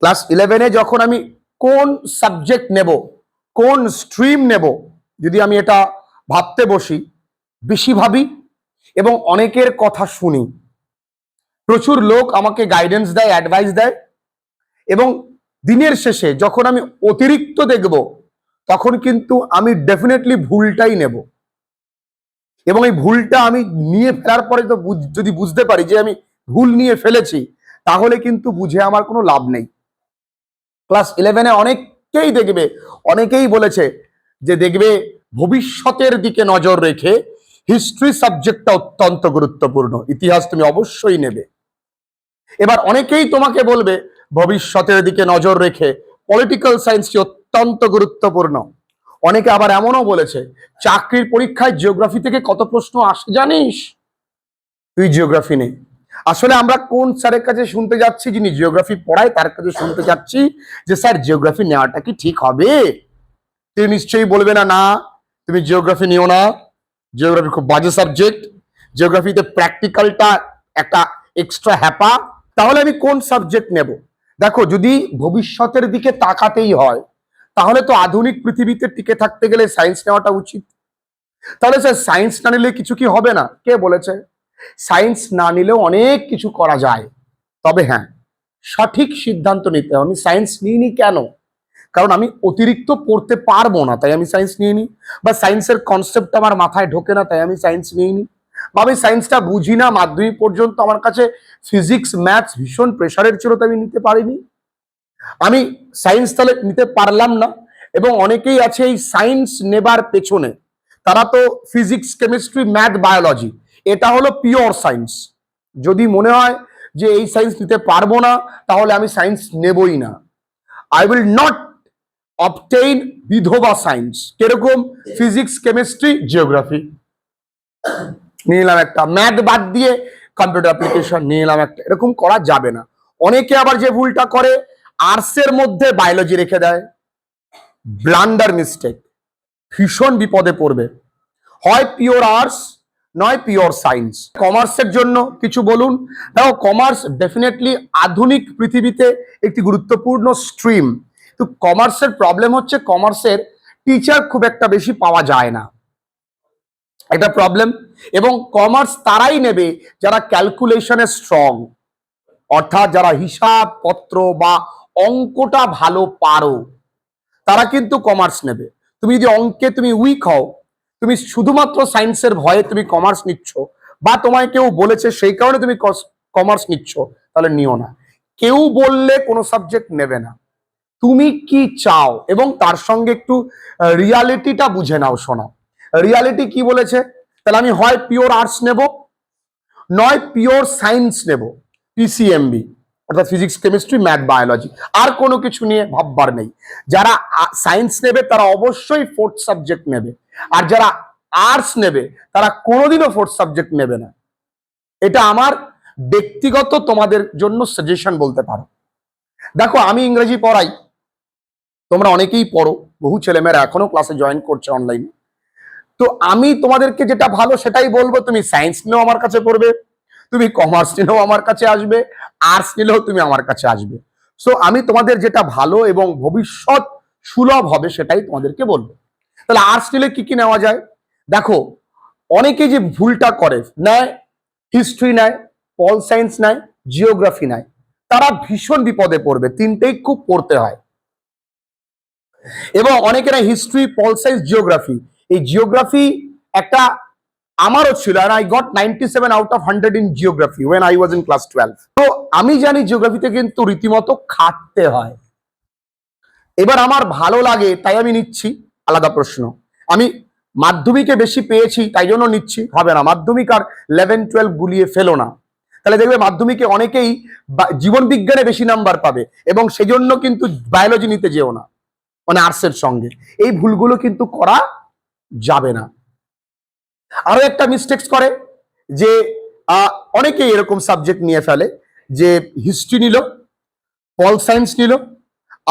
Class 11-এ যখন আমি কোন সাবজেক্ট নেব, কোন স্ট্রিম নেব, যদি আমি এটা ভাবতে বসি, বেশি ভাবি এবং অনেকের কথা শুনি। প্রচুর লোক আমাকে গাইডেন্স দেয়, অ্যাডভাইস দেয়, এবং দিনের শেষে যখন আমি অতিরিক্ত দেখব, তখন কিন্তু আমি ডেফিনেটলি ভুলটাই নেব। এবং এই ভুলটা আমি নিয়ে ফেলার পরে তো যদি বুঝতে পারি যে আমি ভুল নিয়ে ফেলেছি, তাহলে কিন্তু বুঝে আমার কোনো লাভ নেই। ক্লাস 11-এ অনেকেই দেখবে, অনেকেই বলেছে যে দেখবে ভবিষ্যতের দিকে নজর রেখে হিস্ট্রি সাবজেক্টটা অত্যন্ত গুরুত্বপূর্ণ, ইতিহাস তুমি অবশ্যই নেবে। এবার অনেকেই তোমাকে বলবে ভবিষ্যতের দিকে নজর রেখে পলিটিক্যাল সায়েন্সটি অত্যন্ত গুরুত্বপূর্ণ। অনেকে আবার এমনও বলেছে চাকরির পরীক্ষায় জিওগ্রাফি থেকে কত প্রশ্ন আসে জানিস, তুই জিওগ্রাফি নেই। আসলে আমরা কোন স্যারের কাছে শুনতে যাচ্ছি, যিনি জিওগ্রাফি পড়ায় তার কাছে শুনতে যাচ্ছি যে স্যার জিওগ্রাফি নেওয়াটা কি ঠিক হবে? তিনি নিশ্চয়ই বলবে না, না তুমি জিওগ্রাফি নিও না, জিওগ্রাফি খুব বাজে সাবজেক্ট, জিওগ্রাফিতে প্র্যাকটিক্যালটা একটা এক্সট্রা হ্যাপা। তাহলে আমি কোন সাবজেক্ট নেব? দেখো, যদি ভবিষ্যতের দিকে তাকাতেই হয়, তাহলে তো আধুনিক পৃথিবীতে টিকে থাকতে গেলে সায়েন্স নেওয়াটা উচিত। তাহলে স্যার সায়েন্স না নিলে কিছু কি হবে না? কে বলেছে? সায়েন্স না নিলেও অনেক কিছু করা যায়, তবে হ্যাঁ, সঠিক সিদ্ধান্ত নিতে হবে। আমি সায়েন্স নিইনি কেন? কারণ আমি অতিরিক্ত পড়তে পারবো না, তাই আমি সায়েন্স নিইনি। বা সায়েন্সের কনসেপ্ট আমার মাথায় ঢোকে না, তাই আমি সায়েন্স নিইনি। বা আমি সায়েন্সটা বুঝি না, মাধ্যমিক পর্যন্ত আমার কাছে ফিজিক্স ম্যাথস ভীষণ প্রেশারের ছিল, তাই আমি নিতে পারিনি। আমি সায়েন্স তাহলে নিতে পারলাম না। এবং অনেকেই আছে এই সায়েন্স নেবার পেছনে, তারা তো ফিজিক্স, কেমিস্ট্রি, ম্যাথ, বায়োলজি, এটা হলো পিওর সায়েন্স। যদি মনে হয় যে এই সায়েন্স নিতে পারবো না, তাহলে আমি সায়েন্স নেবই না। আই উইল নট অবটেইন বিধবা সায়েন্স। কিরকম? ফিজিক্স, কেমিস্ট্রি, জিওগ্রাফি নিয়ে নিলাম একটা, ম্যাথ বাদ দিয়ে কম্পিউটার অ্যাপ্লিকেশন নিয়ে নিলাম একটা, এরকম করা যাবে না। অনেকে আবার যে ভুলটা করে, আর্টসের মধ্যে বায়োলজি রেখে দেয়, ব্লান্ডার মিস্টেক, ভীষণ বিপদে পড়বে। হয় পিওর আর্টস, নয় পিওর সায়েন্স। কমার্সের জন্য কিছু বলুন। দেখো, কমার্স ডেফিনেটলি আধুনিক পৃথিবীতে একটি গুরুত্বপূর্ণ স্ট্রিম। তো কমার্সের প্রবলেম হচ্ছে কমার্সের টিচার খুব একটা বেশি পাওয়া যায় না, এটা প্রবলেম। এবং কমার্স তারাই নেবে যারা ক্যালকুলেশনে স্ট্রং, অর্থাৎ যারা হিসাব পত্র বা অঙ্কটা ভালো পারো, তারা কিন্তু কমার্স নেবে। তুমি যদি অঙ্কে তুমি উইক হও, তুমি শুধুমাত্র সায়েন্সের ভয়ে তুমি কমার্স নিচ্ছ, বা তোমায় কেউ বলেছে সেই কারণে তুমি কমার্স নিচ্ছ, তাহলে নিও না। কেউ বললে কোনো সাবজেক্ট নেবে না, তুমি কি চাও এবং তার সঙ্গে একটু রিয়ালিটিটা বুঝে নাও। শোনো, রিয়ালিটি কি বলেছে। তাহলে আমি হয় পিওর আর্টস নেব, নয় পিওর সায়েন্স নেব, পিসিএমবি, অর্থাৎ ফিজিক্স, কেমিস্ট্রি, ম্যাথ, বায়োলজি। আর কোনো কিছু নিয়ে ভাববার নেই। যারা সায়েন্স নেবে তারা অবশ্যই ফোর্থ সাবজেক্ট নেবে, আর যারা আর্টস নেবে তারা কোনোদিনও ফোর্থ সাবজেক্ট নেবে না। এটা আমার ব্যক্তিগত তোমাদের জন্য সাজেশন বলতে পারো। দেখো, আমি ইংরেজি পড়াই, তোমরা অনেকেই পড়ো, বহু ছেলেমেয়েরা এখনো ক্লাসে জয়েন করছে অনলাইনে। তো আমি তোমাদেরকে যেটা ভালো সেটাই বলবো। তুমি সায়েন্স নিলেও আমার কাছে পড়বে, তুমি কমার্স নিলেও আমার কাছে আসবে, আর্টস নিলেও তুমি আমার কাছে আসবে। সো আমি তোমাদের যেটা ভালো এবং ভবিষ্যৎ সুলভ হবে সেটাই তোমাদেরকে বলবো। তাহলে আর্টস নিলে কি কি নেওয়া যায়? দেখো, অনেকে যে ভুলটা করে, নেয় হিস্ট্রি, নেয় পল সায়েন্স, নেয় জিওগ্রাফি, নেয়, তারা ভীষণ বিপদে পড়বে। তিনটেই খুব পড়তে হয়। এবং অনেকেরা হিস্ট্রি, পল সায়েন্স, জিওগ্রাফি, এই জিওগ্রাফি একটা আমারও ছিল, আর I got 97 out of 100 in geography when I was in class 12। তো আমি জানি জিওগ্রাফিতে কিন্তু রীতিমতো খাটতে হয়। এবার আমার ভালো লাগে তাই আমি নিচ্ছি, আলাদা প্রশ্ন। আমি মাধ্যমিকে বেশি পেয়েছি তাই জন্য নিচ্ছি, হবে না। মাধ্যমিক আর 11-12 গুলিয়ে ফেলো না, তাহলে দেখবে মাধ্যমিকে অনেকেই জীবন বিজ্ঞানে বেশি নাম্বার পাবে, এবং সেজন্য কিন্তু বায়োলজি নিতে যেও না, মানে আর্টসের সঙ্গে। এই ভুলগুলো কিন্তু করা যাবে না। আরো একটা মিস্টেক্স করে যে অনেকেই এরকম সাবজেক্ট নিয়ে ফেলে যে হিস্ট্রি নিল, পল সায়েন্স নিল,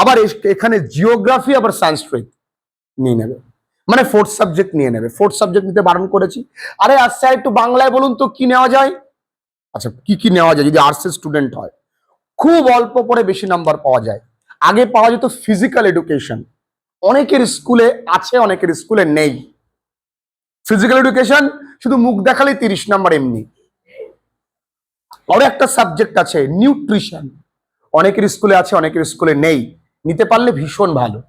আবার এখানে জিওগ্রাফি আবার সংস্কৃত নিয়ে নেবে, মানে ফোর্থ সাবজেক্ট নিয়ে নেবে। ফোর্থ সাবজেক্ট নিতে বারণ করেছি। আরে আচ্ছা, একটু বাংলায় বলুন তো কি নেওয়া যায়। আচ্ছা, কি কি নেওয়া যায় যদি আর্টসের স্টুডেন্ট হয়? খুব অল্প পরে বেশি নাম্বার পাওয়া যায়। আগে পাওয়া যেত ফিজিক্যাল এডুকেশন, অনেকের স্কুলে আছে অনেকের স্কুলে নেই। ফিজিক্যাল এডুকেশন শুধু মুখ দেখালেই 30 নাম্বার এমনি। আরো একটা সাবজেক্ট আছে নিউট্রিশন, অনেকের স্কুলে আছে অনেকের স্কুলে নেই, নিতে পারলে ভীষণ ভালো।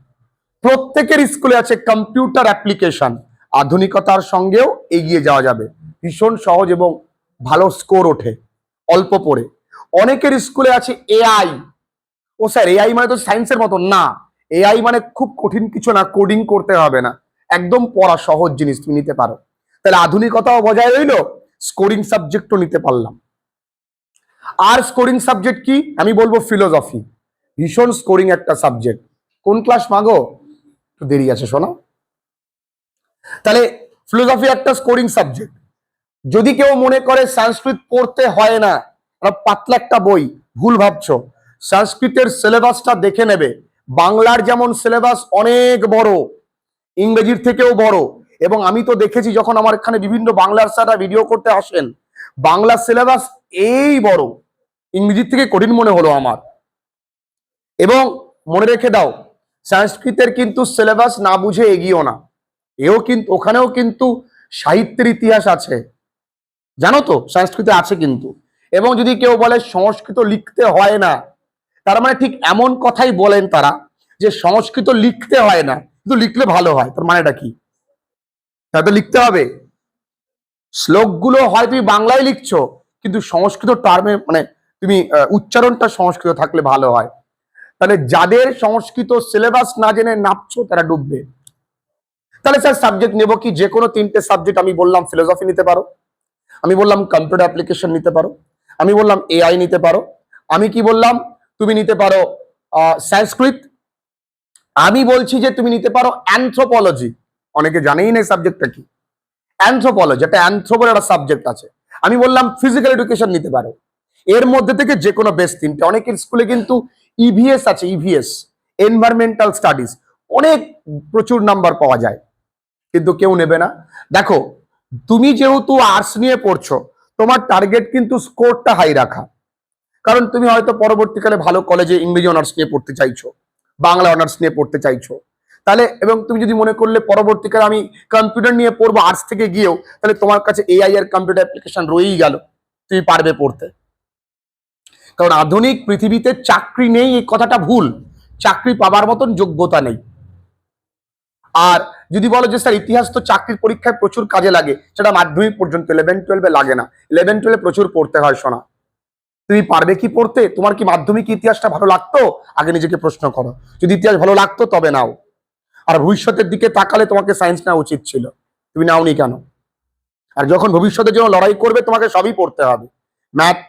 প্রত্যেকের স্কুলে আছে কম্পিউটার অ্যাপ্লিকেশন, আধুনিকতার সঙ্গেও এগিয়ে যাওয়া যাবে, ভীষণ সহজ এবং ভালো স্কোর ওঠে অল্প পড়ে। অনেকের স্কুলে আছে এআই। ও স্যার এআই মানে তো সায়েন্সের মতো না, এআই মানে খুব কঠিন কিছু না, কোডিং করতে হবে না, একদম পড়া সহজ জিনিস, তুমি নিতে পারো। তাহলে আধুনিকতাও বজায় রইলো, স্কোরিং সাবজেক্টও নিতে পারলাম। আর স্কোরিং সাবজেক্ট কি আমি বলবো, ফিলোসফি, ভীষণ স্কোরিং একটা সাবজেক্ট। কোন ক্লাস মাগো, একটু দেরি আছে শোনা। তাহলে ফিলোসফি একটা স্কোরিং সাবজেক্ট। যদি কেউ মনে করে সংস্কৃত পড়তে হয় না, পাতলা একটা বই, ভুল ভাবছো। সংস্কৃতের সিলেবাসটা দেখে নেবে, বাংলার যেমন সিলেবাস অনেক বড়, ইংরেজির থেকেও বড়। এবং আমি তো দেখেছি যখন আমার এখানে বিভিন্ন বাংলার স্যাররা ভিডিও করতে আসেন, বাংলা সিলেবাস এই বড়, ইংরেজির থেকে কঠিন মনে হলো আমার। এবং মনে রেখে দাও, সংস্কৃতের কিন্তু সিলেবাস না বুঝে এগিয়েও না, ওখানেও কিন্তু সাহিত্যের ইতিহাস আছে, জানো তো, সংস্কৃতে আছে কিন্তু। এবং যদি কেউ বলে সংস্কৃত লিখতে হয় না, তার মানে ঠিক এমন কথাই বলেন তারা যে সংস্কৃত লিখতে হয় না, কিন্তু লিখলে ভালো হয়। তার মানেটা কি? তাতে লিখতে হবে, শ্লোকগুলো হয় তুমি বাংলায় লিখছো, কিন্তু সংস্কৃত টার্মে মানে তুমি উচ্চারণটা সংস্কৃত থাকলে ভালো হয়। তাহলে যাদের সংস্কৃত সিলেবাস না জেনে নাপছো তারা ডুববে। তাহলে স্যার সাবজেক্ট নেবো কি? যে কোনো 3টে সাবজেক্ট। আমি বললাম ফিলোসফি নিতে পারো, আমি বললাম কম্পিউটার অ্যাপ্লিকেশন নিতে পারো, আমি বললাম এআই নিতে পারো, আমি কি বললাম তুমি নিতে পারো সংস্কৃত, আমি বলছি যে তুমি নিতে পারো অ্যানথ্রোপোলজি। অনেকে জানেই না সাবজেক্টটা কি, অ্যানথ্রোপোলজি, একটা অ্যানথ্রোপোর একটা সাবজেক্ট আছে। আমি বললাম ফিজিক্যাল এডুকেশন নিতে পারো। এর মধ্যে থেকে যে কোনো বেস্ট 3টে। অনেকের স্কুলে কিন্তু ইভিএস আছে, ইভিএস এনভায়রনমেন্টাল স্টাডিজ, অনেক প্রচুর নাম্বার পাওয়া যায়, কিন্তু কেউ নেবে না। দেখো, তুমি যেহেতু আর্টস নিয়ে পড়ছো, তোমার টার্গেট কিন্তু স্কোরটা হাই রাখা, কারণ তুমি হয়তো পরবর্তীকালে ভালো কলেজে ইংরেজি অনার্স নিয়ে পড়তে চাইছো, বাংলা অনার্স নিয়ে পড়তে চাইছো। তাহলে এবং তুমি যদি মনে করলে পরবর্তীকালে আমি কম্পিউটার নিয়ে পড়বো আর্টস থেকে গিয়েও, তাহলে তোমার কাছে এআই আর কম্পিউটার অ্যাপ্লিকেশন রয়েই গেল, তুমি পারবে পড়তে। কারণ আধুনিক পৃথিবীতে চাকরি নেই এই কথাটা ভুল, চাকরি পাবার মতন যোগ্যতা নেই। আর যদি বলো যে স্যার ইতিহাস তো চাকরির পরীক্ষায় প্রচুর কাজে লাগে, সেটা মাধ্যমিক পর্যন্ত, 11-12 লাগে না, 11-12 প্রচুর পড়তে হয় শোনা। তুমি পারবে কি পড়তে? তোমার কি মাধ্যমিক ইতিহাসটা ভালো লাগতো? আগে নিজেকে প্রশ্ন করো। যদি ইতিহাস ভালো লাগতো তবে নাও। আর ভবিষ্যতের দিকে তাকালে তোমাকে সায়েন্স নেওয়া উচিত ছিল, তুমি নাওনি কেন? আর যখন ভবিষ্যতের জন্য লড়াই করবে তোমাকে সবই পড়তে হবে, ম্যাথ,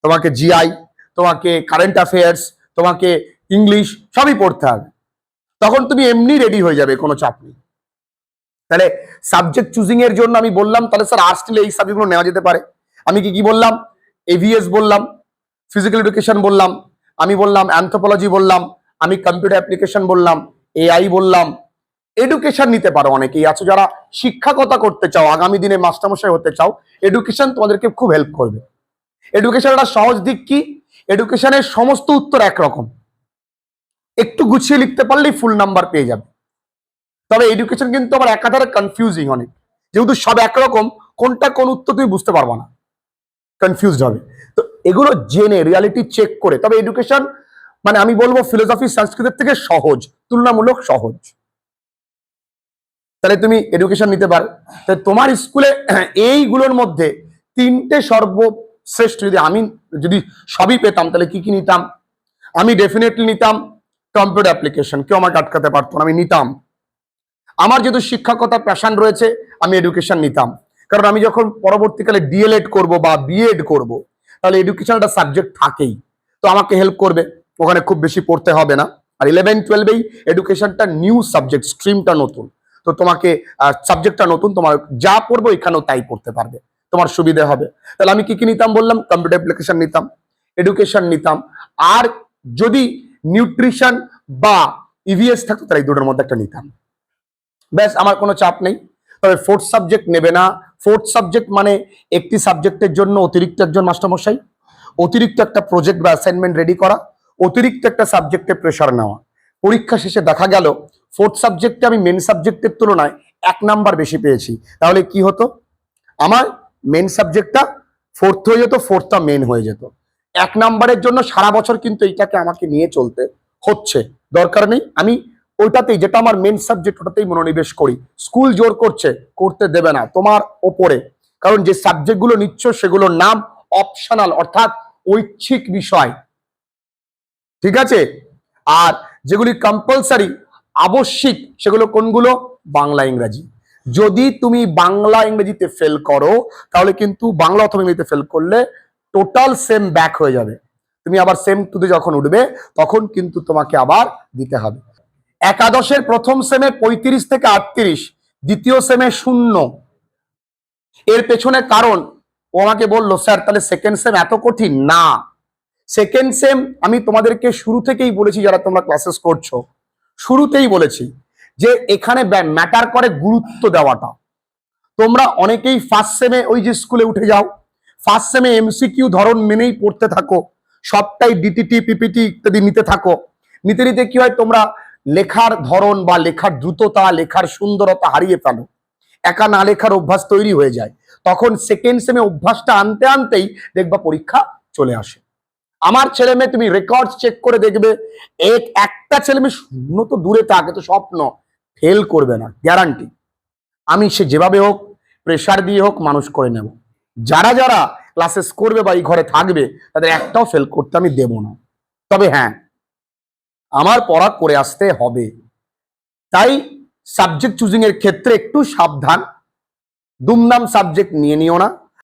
তোমাকে জিআই, তোমাকে কারেন্ট অ্যাফেয়ার্স, তোমাকে ইংলিশ, সবই পড়তে হবে। তখন তুমি এমনি রেডি হয়ে যাবে, কোনো চাপ নেই। তাহলে সাবজেক্ট চুজিং এর জন্য আমি বললাম তাহলে স্যার আর্টস নিলে এই সাবজেক্টগুলো নেওয়া যেতে পারে। আমি কি বললাম? এভিএস বললাম, ফিজিক্যাল এডুকেশন বললাম, আমি বললাম অ্যানথ্রোপোলজি বললাম, আমি কম্পিউটার অ্যাপ্লিকেশন বললাম, এআই বললাম। এডুকেশন নিতে পারো, অনেকেই আছো যারা শিক্ষকতা করতে চাও, আগামী দিনে মাস্টারমশাই হতে চাও, এডুকেশন তোমাদেরকে খুব হেল্প করবে। এডুকেশন একটা সহজ দিক কি, এডুকেশনের সমস্ত উত্তর একরকম, একটু গুছিয়ে লিখতে পারলেই ফুল নাম্বার পেয়ে যাবে। তবে এডুকেশন কিন্তু আবার একাধারে কনফিউজিং অনেক, যেহেতু সব একরকম, কোনটা কোন উত্তর তুমি বুঝতে পারবা না, কনফিউজড হবে। তো এগুলো জেনে রিয়ালিটি চেক করে, তবে এডুকেশন মানে আমি বলবো ফিলোসফি সংস্কৃতের থেকে সহজ, তুলনামূলক সহজ। তাহলে তুমি এডুকেশন নিতে পারো। তাহলে তোমার স্কুলে এইগুলোর মধ্যে 3টে সর্বশ্রেষ্ঠ, যদি সবই পেতাম তাহলে কি কি নিতাম? আমি ডেফিনেটলি নিতাম কম্পিউটার অ্যাপ্লিকেশন, কেউ আমাকে আটকাতে পারতো না, আমি নিতাম। আমার যেহেতু শিক্ষকতা প্যাশন রয়েছে, আমি এডুকেশন নিতাম, কারণ আমি যখন পরবর্তীকালে ডিএলএড করব বা বিএড করব, তাহলে এডুকেশন একটা সাবজেক্ট থাকেই, তো আমাকে হেল্প করবে, ওখানে খুব বেশি পড়তে হবে না। আর 11-12 এডুকেশনটা নিউ সাবজেক্ট, স্ট্রিমটা নতুন, তো তোমাকে সাবজেক্টটা নতুন, তোমার যা পড়বো এখানেও তাই পড়তে পারবে, তোমার সুবিধা হবে। তাহলে আমি কি কি নিতাম বললাম? কম্পিউটার অ্যাপ্লিকেশন নিতাম, এডুকেশন নিতাম, আর যদি নিউট্রিশন বা ইভিএস থাকতো তাহলে এই দুটোর মধ্যে একটা নিতাম, ব্যাস, আমার কোনো চাপ নেই। তবে 4th সাবজেক্ট নেবে না। 4th সাবজেক্ট মানে একটি সাবজেক্টের জন্য অতিরিক্ত একজন মাস্টারমশাই, অতিরিক্ত একটা প্রজেক্ট বা অ্যাসাইনমেন্ট রেডি করা, অতিরিক্ত একটা সাবজেক্টে প্রেশার নেওয়া। পরীক্ষা শেষে দেখা গেল ফোর্থ সাবজেক্টে আমি মেন সাবজেক্টের তুলনায় 1 নাম্বার বেশি পেয়েছি, তাহলে কি হতো? আমার মেন সাবজেক্টটা ফোর্থ হয়ে যেত, ফোর্থটা মেন হয়ে যেত। 1 নাম্বারের জন্য সারা বছর কিন্তু এইটাকে আমাকে নিয়ে চলতে হচ্ছে। দরকার নেই, আমি ওইটাতেই, যেটা আমার মেন সাবজেক্ট, ওটাতেই মনোনিবেশ করি। স্কুল জোর করছে, করতে দেবে না, তোমার ওপরে। কারণ যে সাবজেক্টগুলো নিচ্ছ সেগুলোর নাম অপশনাল, অর্থাৎ ঐচ্ছিক বিষয়, ঠিক আছে? আর যেগুলি কম্পালসারি, আবশ্যিক, সেগুলো কোনগুলো? বাংলা ইংরেজি। যদি তুমি বাংলা ইংরেজিতে ফেল করো, তাহলে কিন্তু বাংলা অথবা ইংরেজিতে ফেল করলে টোটাল সেম ব্যাক হয়ে যাবে। তুমি আবার সেম টুতে যখন উঠবে তখন কিন্তু তোমাকে আবার দিতে হবে। একাদশের প্রথম সেমে 35 থেকে 38, দ্বিতীয় সেমে 0। এর পেছনে কারণ, ও আমাকে বললো স্যার তাহলে সেকেন্ড সেম এত কঠিন না। সেকেন্ড সেম আমি তোমাদেরকে শুরু থেকেই বলেছি, যারা তোমরা ক্লাসেস করছো, শুরুতেই বলেছি যে এখানে ম্যাটার করে গুরুত্ব দেওয়াটা। তোমরা অনেকেই ফার্স্ট সেমে ওই যে স্কুলে উঠে যাও, ফার্স্ট সেমে এমসিকিউ ধরন মেনেই পড়তে থাকো, সবটাই ডিটিটি পিপিটি ইত্যাদি নিতে থাকো। নিতে নিতে কি হয়, তোমরা লেখার ধরন বা লেখার দ্রুততা, লেখার সুন্দরতা হারিয়ে ফেলো। একা না লেখার অভ্যাস তৈরি হয়ে যায়। তখন সেকেন্ড সেমে অভ্যাসটা আনতে আনতেই দেখবা পরীক্ষা চলে আসে। আমার ছেলে মেয়ে, তুমি রেকর্ড চেক করে দেখবে, একটা ছেলে মেয়ে 0 তো দূরে থাকে, তো স্বপ্ন, ফেল করবে না, গ্যারান্টি। আমি সে যেভাবে হোক, প্রেশার দিয়ে হোক মানুষ করে নেব। যারা যারা ক্লাসেস করবে বা এই ঘরে থাকবে, তাদের একটাও ফেল করতে আমি দেব না। তবে হ্যাঁ, আমার পড়া করে আসতে হবে। তাই সাবজেক্ট চুজিং এর ক্ষেত্রে একটু সাবধান। দুমদাম সাবজেক্ট নিয়ে নিও না।